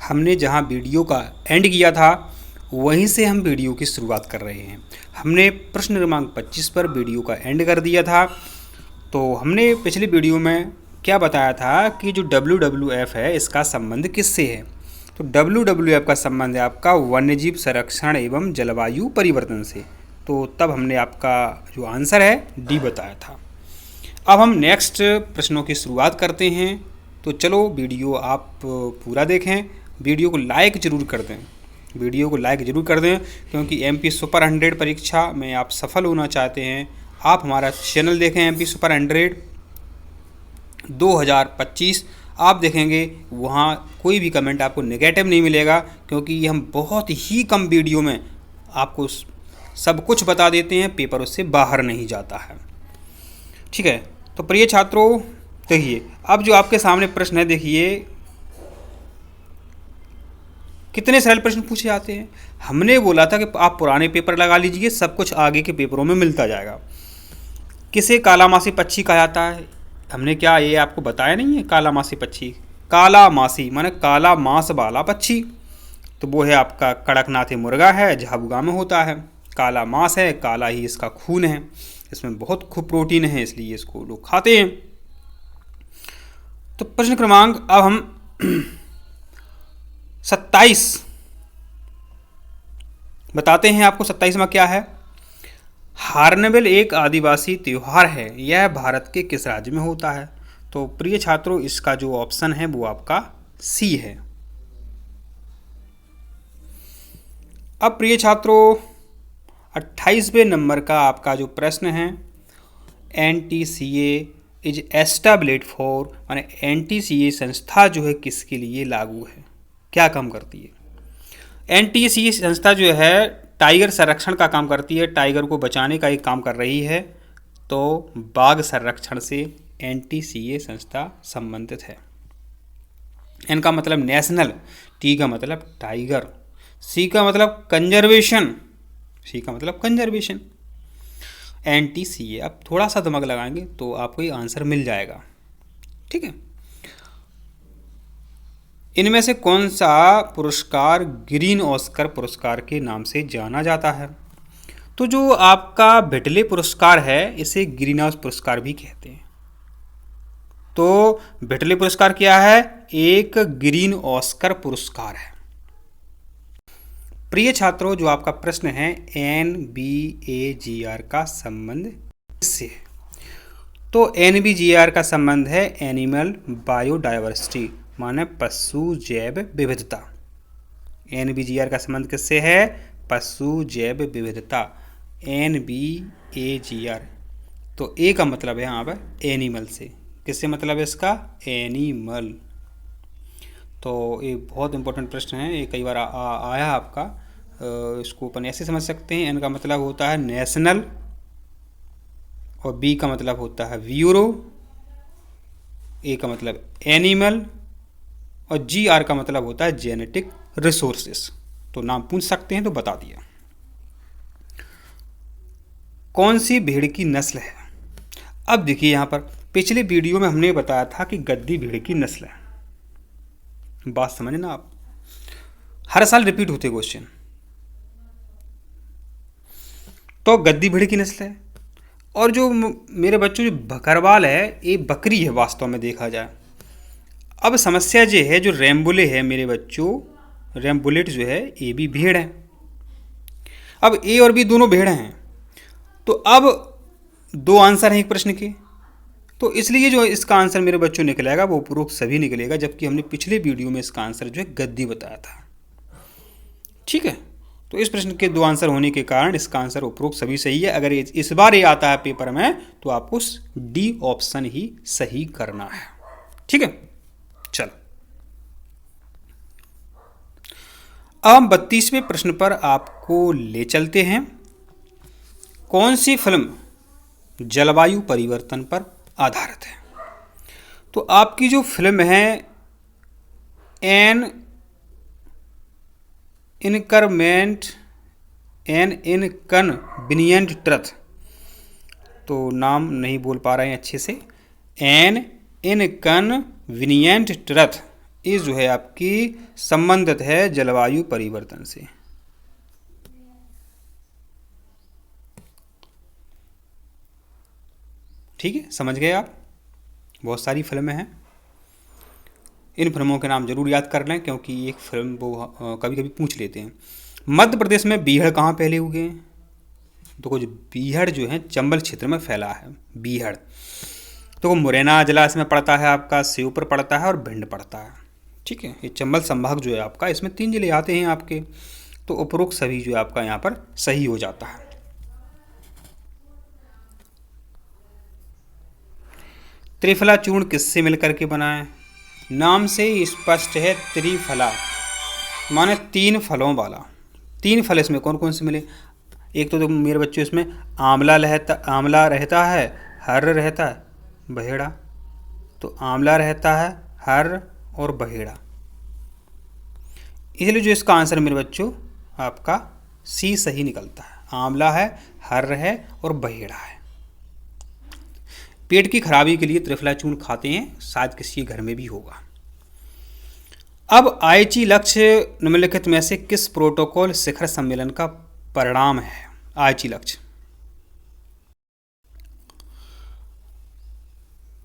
हमने जहां वीडियो का एंड किया था वहीं से हम वीडियो की शुरुआत कर रहे हैं। हमने प्रश्न क्रमांक 25 पर वीडियो का एंड कर दिया था। तो हमने पिछली वीडियो में क्या बताया था कि जो WWF है इसका संबंध किससे है। तो WWF का संबंध है आपका वन्यजीव संरक्षण एवं जलवायु परिवर्तन से। तो तब हमने आपका जो आंसर है डी बताया था। अब हम नेक्स्ट प्रश्नों की शुरुआत करते हैं। तो चलो वीडियो आप पूरा देखें, वीडियो को लाइक ज़रूर कर दें, वीडियो को लाइक ज़रूर कर दें, क्योंकि MP सुपर 100 परीक्षा में आप सफल होना चाहते हैं। आप हमारा चैनल देखें MP सुपर 100 2025, आप देखेंगे वहाँ कोई भी कमेंट आपको नेगेटिव नहीं मिलेगा, क्योंकि हम बहुत ही कम वीडियो में आपको सब कुछ बता देते हैं, पेपर उससे बाहर नहीं जाता है। ठीक है, तो प्रिय छात्रों देखिए, अब जो आपके सामने प्रश्न है, देखिए कितने सरल प्रश्न पूछे जाते हैं। हमने बोला था कि आप पुराने पेपर लगा लीजिए, सब कुछ आगे के पेपरों में मिलता जाएगा। किसे कालामासी पक्षी कहा जाता है, हमने क्या ये आपको बताया नहीं है। कालामासी पक्षी, कालामासी माने काला मांस वाला पक्षी, तो वो है आपका कड़कनाथी मुर्गा है, झाबुआ में होता है। काला मांस है, काला ही इसका खून है, इसमें बहुत खूब प्रोटीन है, इसलिए इसको लोग खाते हैं। तो प्रश्न क्रमांक अब हम 27 बताते हैं आपको। 27 में क्या है। हार्नबिल एक आदिवासी त्योहार है, यह भारत के किस राज्य में होता है। तो प्रिय छात्रों इसका जो ऑप्शन है वो आपका सी है। अब प्रिय छात्रों 28वें नंबर का आपका जो प्रश्न है, NTCA इज एस्टैब्लिश्ड फॉर, माने NTCA संस्था जो है किसके लिए लागू है, क्या काम करती है। NTCA संस्था जो है टाइगर संरक्षण का काम करती है, टाइगर को बचाने का एक काम कर रही है। तो बाघ संरक्षण से NTCA संस्था संबंधित है। N का मतलब नेशनल, T का मतलब टाइगर, C का मतलब कंजर्वेशन, C का मतलब कंजर्वेशन, NTCA। अब थोड़ा सा दिमाग लगाएंगे तो आपको ये आंसर मिल जाएगा। ठीक है, इनमें से कौन सा पुरस्कार ग्रीन ऑस्कर पुरस्कार के नाम से जाना जाता है। तो जो आपका बिटले पुरस्कार है इसे ग्रीन हाउस पुरस्कार भी कहते हैं। तो बिटले पुरस्कार क्या है, एक ग्रीन ऑस्कर पुरस्कार है। प्रिय छात्रों जो आपका प्रश्न है NBAGR का संबंध किससे है। तो NBGR का संबंध है एनिमल बायोडाइवर्सिटी, माने पशु जैव विविधता। NBGR का संबंध किससे है, पशु जैव विविधता, NBAGR। तो ए का मतलब है यहाँ पर एनिमल से, किससे मतलब है इसका, एनिमल। तो ये बहुत इंपॉर्टेंट प्रश्न है, ये कई बार आया आपका। इसको अपन ऐसे समझ सकते हैं, N का मतलब होता है नेशनल और B का मतलब होता है ब्यूरो, A का मतलब एनिमल और GR का मतलब होता है जेनेटिक रिसोर्सेस। तो नाम पूछ सकते हैं, तो बता दिया। कौन सी भेड़ की नस्ल है। अब देखिए यहाँ पर पिछले वीडियो में हमने बताया था कि गद्दी भेड़ की नस्ल है। बात समझे ना आप, हर साल रिपीट होते क्वेश्चन। तो गद्दी भेड़ की नस्ल है, और जो मेरे बच्चों जो बकरवाल है ये बकरी है वास्तव में देखा जाए। अब समस्या ये है जो रैम्बुले है मेरे बच्चों, रैम्बुलेट जो है ये भी भेड़ है। अब ए और बी दोनों भेड़ हैं, तो अब दो आंसर हैं एक प्रश्न के, तो इसलिए जो इसका आंसर मेरे बच्चों निकलेगा वो उपरोक्त सभी निकलेगा, जबकि हमने पिछले वीडियो में इसका आंसर जो है गद्दी बताया था। ठीक है, तो इस प्रश्न के दो आंसर होने के कारण इसका आंसर उपरोक्त सभी सही है। अगर इस बार ये आता है पेपर में तो आपको D ऑप्शन ही सही करना है। ठीक है, चलो अब हम 32वें प्रश्न पर आपको ले चलते हैं। कौन सी फिल्म जलवायु परिवर्तन पर आधारित है। तो आपकी जो फिल्म है एन इनकन्वीनियंट ट्रथ, तो नाम नहीं बोल पा रहे हैं अच्छे से, एन इनकन्वीनियंट ट्रथ ये जो है आपकी संबंधित है जलवायु परिवर्तन से। ठीक है, समझ गए आप। बहुत सारी फिल्में हैं, इन फिल्मों के नाम जरूर याद कर लें, क्योंकि एक फिल्म वो कभी कभी पूछ लेते हैं। मध्य प्रदेश में बीहड़ कहाँ फैले हुए हैं? तो कुछ बीहड़ जो है चंबल क्षेत्र में फैला है बीहड़। तो मुरैना जिला इसमें पड़ता है आपका, श्योपुर पड़ता है और भिंड पड़ता है। ठीक है, ये चंबल संभाग जो है आपका, इसमें 3 जिले आते हैं आपके। तो उपरोक्त सभी जो है आपका यहाँ पर सही हो जाता है। त्रिफला चूर्ण किससे मिलकर के बना है? नाम से ही स्पष्ट है, त्रिफला माने 3 फलों वाला। 3 फल इसमें कौन कौन से मिले? एक तो मेरे बच्चों इसमें आंवला रहता है, हर रहता है, बहेड़ा। तो आंवला रहता है, हर और बहेड़ा, इसलिए जो इसका आंसर मेरे बच्चों आपका सी सही निकलता है। आंवला है, हर है और बहेड़ा है। पेट की खराबी के लिए त्रिफला चूर्ण खाते हैं, शायद किसी के घर में भी होगा। अब आईची लक्ष्य निम्नलिखित में से किस प्रोटोकॉल शिखर सम्मेलन का परिणाम है? आईची लक्ष्य,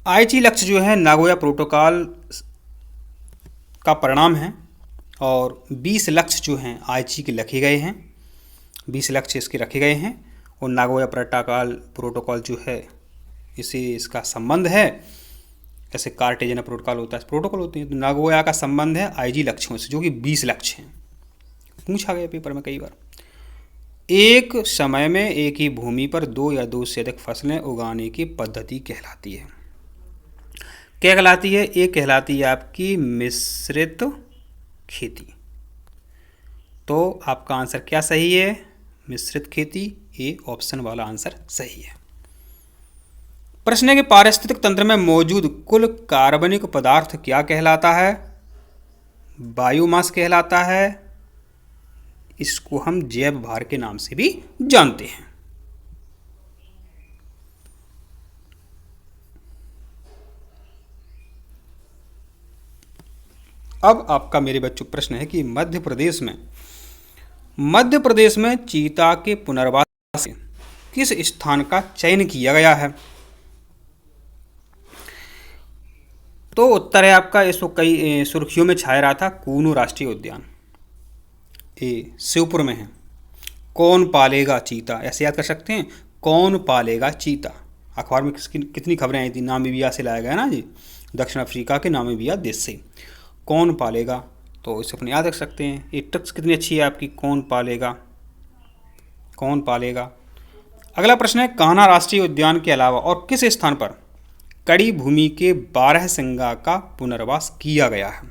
आईची लक्ष्य जो है नागोया प्रोटोकॉल का परिणाम है, और 20 लक्ष्य जो हैं आईची के रखे गए हैं, 20 लक्ष्य इसके रखे गए हैं। और नागोया प्रोटोकॉल जो है इसे इसका संबंध है, जैसे कार्टेजन प्रोटोकॉल होता है, प्रोटोकॉल होते हैं, तो नागोया का संबंध है आईजी लक्ष्यों से, जो कि 20 लक्ष्य हैं। पूछा गया पेपर में कई बार। एक समय में एक ही भूमि पर 2 या 2 से अधिक फसलें उगाने की पद्धति कहलाती है। क्या कहलाती है? एक कहलाती है आपकी मिश्रित खेती। तो आपका आंसर क्या सही है? मिश्रित खेती, ए ऑप्शन वाला आंसर सही है। प्रश्न है कि पारिस्थितिक तंत्र में मौजूद कुल कार्बनिक पदार्थ क्या कहलाता है? बायोमास कहलाता है। इसको हम जैव भार के नाम से भी जानते हैं। अब आपका मेरे बच्चों प्रश्न है कि मध्य प्रदेश में चीता के पुनर्वास के किस स्थान का चयन किया गया है? तो उत्तर है आपका, इसको कई सुर्खियों में छाया रहा था, कूनू राष्ट्रीय उद्यान, ये श्योपुर में है। कौन पालेगा चीता, ऐसे याद कर सकते हैं, कौन पालेगा चीता। अखबार में कितनी खबरें आई थी, नामीबिया से लाया गया ना जी, दक्षिण अफ्रीका के नामीबिया देश से। कौन पालेगा, तो इसे अपने याद रख सकते हैं। ये टिप्स कितनी अच्छी है आपकी, कौन पालेगा, कौन पालेगा। अगला प्रश्न है, कान्हा राष्ट्रीय उद्यान के अलावा और किस स्थान पर कड़ी भूमि के 12 सिंगा का पुनर्वास किया गया है?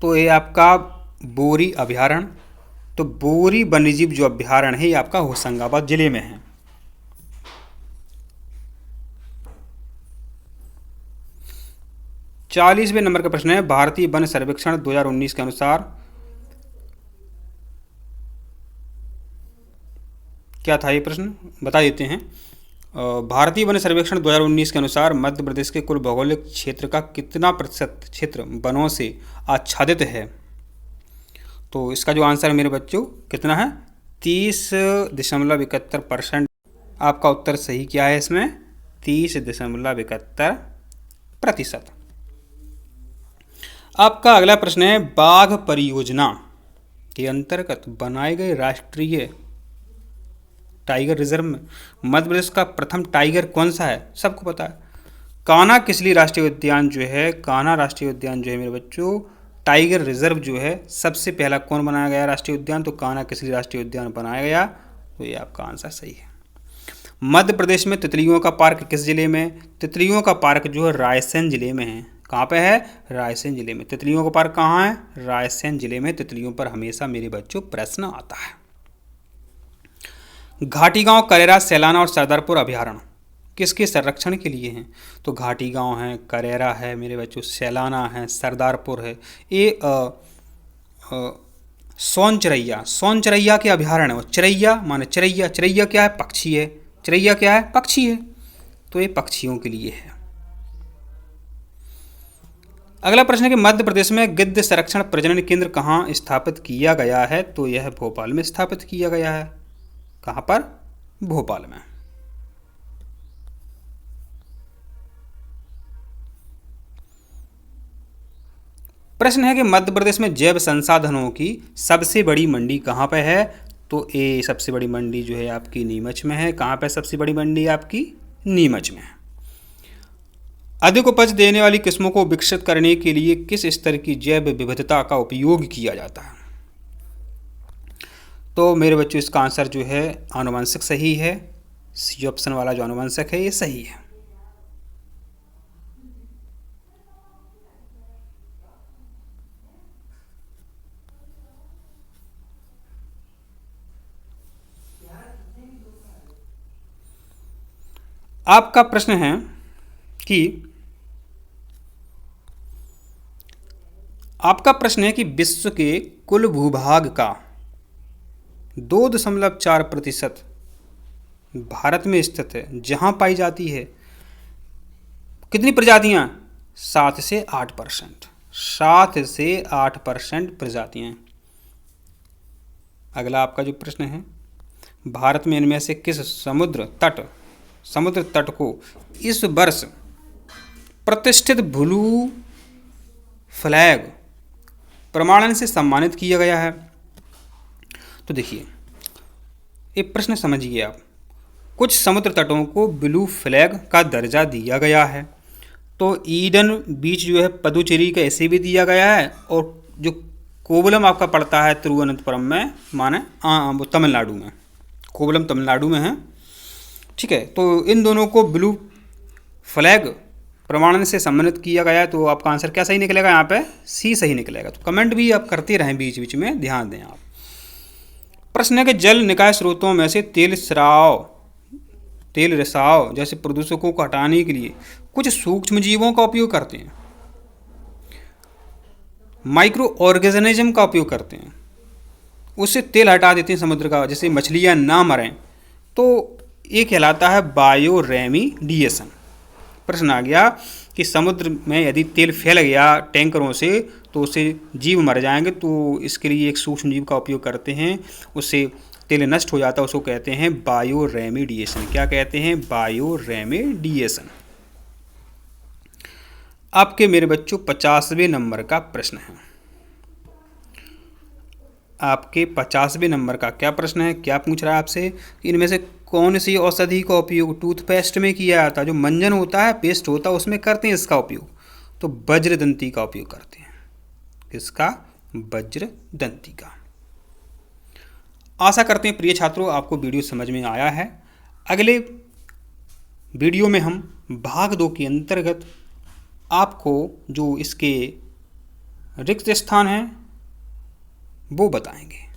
तो ये आपका बोरी अभयारण्य। तो बोरी वन्यजीव जो अभयारण्य है ये आपका होशंगाबाद जिले में है। चालीसवें नंबर का प्रश्न है, भारतीय वन सर्वेक्षण 2019 के अनुसार क्या था ये प्रश्न, बता देते हैं। भारतीय वन सर्वेक्षण 2019 के अनुसार मध्य प्रदेश के कुल भौगोलिक क्षेत्र का कितना प्रतिशत क्षेत्र वनों से आच्छादित है? तो इसका जो आंसर है मेरे बच्चों कितना है, 30.71%। आपका उत्तर सही क्या है इसमें, 30.71%। आपका अगला प्रश्न है, बाघ परियोजना के अंतर्गत बनाए गए राष्ट्रीय टाइगर रिजर्व में मध्य प्रदेश का प्रथम टाइगर कौन सा है? सबको पता है, कान्हा किसली राष्ट्रीय उद्यान जो है, कान्हा राष्ट्रीय उद्यान जो है मेरे बच्चों, टाइगर रिजर्व जो है, सबसे पहला कौन बनाया गया राष्ट्रीय उद्यान? तो कान्हा किसली राष्ट्रीय उद्यान बनाया गया। तो ये आपका आंसर सही है। मध्य प्रदेश में तितलियों का पार्क किस जिले में? तितलियों का पार्क जो है रायसेन जिले में है। कहाँ पे है? रायसेन जिले में। तितलियों का पार्क कहाँ है? रायसेन जिले में। तितलियों पर हमेशा मेरे बच्चों प्रश्न आता है। घाटी गांव, करेरा, सैलाना और सरदारपुर अभयारण्य किसके संरक्षण के लिए हैं? तो घाटी गांव है, करेरा है मेरे बच्चों, सैलाना है, सरदारपुर है। ये सोनचरैया के अभयारण्य है। चरैया माने चरैया, चरैया क्या है? पक्षी है। चरैया क्या है? पक्षी है। तो ये पक्षियों के लिए है। अगला प्रश्न है कि मध्य प्रदेश में गिद्ध संरक्षण प्रजनन केंद्र कहाँ स्थापित किया गया है? तो यह भोपाल में स्थापित किया गया है। कहाँ पर? भोपाल में। प्रश्न है कि मध्य प्रदेश में जैव संसाधनों की सबसे बड़ी मंडी कहाँ पे है? तो ए सबसे बड़ी मंडी जो है आपकी नीमच में है। कहाँ पे सबसे बड़ी मंडी आपकी? नीमच में है। अधिक उपज देने वाली किस्मों को विकसित करने के लिए किस स्तर की जैव विविधता का उपयोग किया जाता है? तो मेरे बच्चों इसका आंसर जो है आनुवंशिक सही है। सी ऑप्शन वाला जो आनुवंशिक है ये सही है। आपका प्रश्न है कि विश्व के कुल भूभाग का 2.4% भारत में स्थित है, जहां पाई जाती है कितनी प्रजातियां? 7 से 8%। 7 से 8% प्रजातियां। अगला आपका जो प्रश्न है, भारत में इनमें से किस समुद्र तट को इस वर्ष प्रतिष्ठित ब्लू फ्लैग प्रमाणन से सम्मानित किया गया है? तो देखिए, एक प्रश्न समझिए आप। कुछ समुद्र तटों को ब्लू फ्लैग का दर्जा दिया गया है। तो ईडन बीच जो है पुदुचेरी का ऐसे भी दिया गया है, और जो कोवलम आपका पड़ता है तिरुवनंतपुरम में, माने वो तमिलनाडु में, कोवलम तमिलनाडु में है। ठीक है, तो इन दोनों को ब्लू फ्लैग प्रमाणन से सम्मानित किया गया है। तो आपका आंसर क्या सही निकलेगा? यहाँ पे सी सही निकलेगा। तो कमेंट भी आप करते रहें, बीच बीच में ध्यान दें आप। प्रश्न है कि जल निकाय स्रोतों में से तेल रिसाव जैसे प्रदूषकों को हटाने के लिए कुछ सूक्ष्म जीवों का उपयोग करते हैं, माइक्रो ऑर्गेनिज्म का उपयोग करते हैं, उससे तेल हटा देते हैं समुद्र का, जैसे मछलियां ना मरें। तो ये कहलाता है बायो रेमिडिएशन। प्रश्न आ गया कि समुद्र में यदि तेल फैल गया टैंकरों से तो उससे जीव मर जाएंगे, तो इसके लिए एक सूक्ष्म जीव का उपयोग करते हैं, उससे तेल नष्ट हो जाता है। उसको कहते हैं बायो रेमिडिएशन। क्या कहते हैं? Bio remediation. आपके मेरे बच्चों 50वें नंबर का प्रश्न है। आपके 50वें नंबर का क्या प्रश्न है? क्या पूछ रहा है आपसे? इनमें से कौन सी औषधि का उपयोग टूथपेस्ट में किया जाता है? जो मंजन होता है, पेस्ट होता है, उसमें करते हैं इसका उपयोग। तो वज्रदंती का उपयोग करते हैं। किसका? वज्रदंती का। आशा करते हैं प्रिय छात्रों आपको वीडियो समझ में आया है। अगले वीडियो में हम भाग 2 के अंतर्गत आपको जो इसके रिक्त स्थान हैं वो बताएंगे।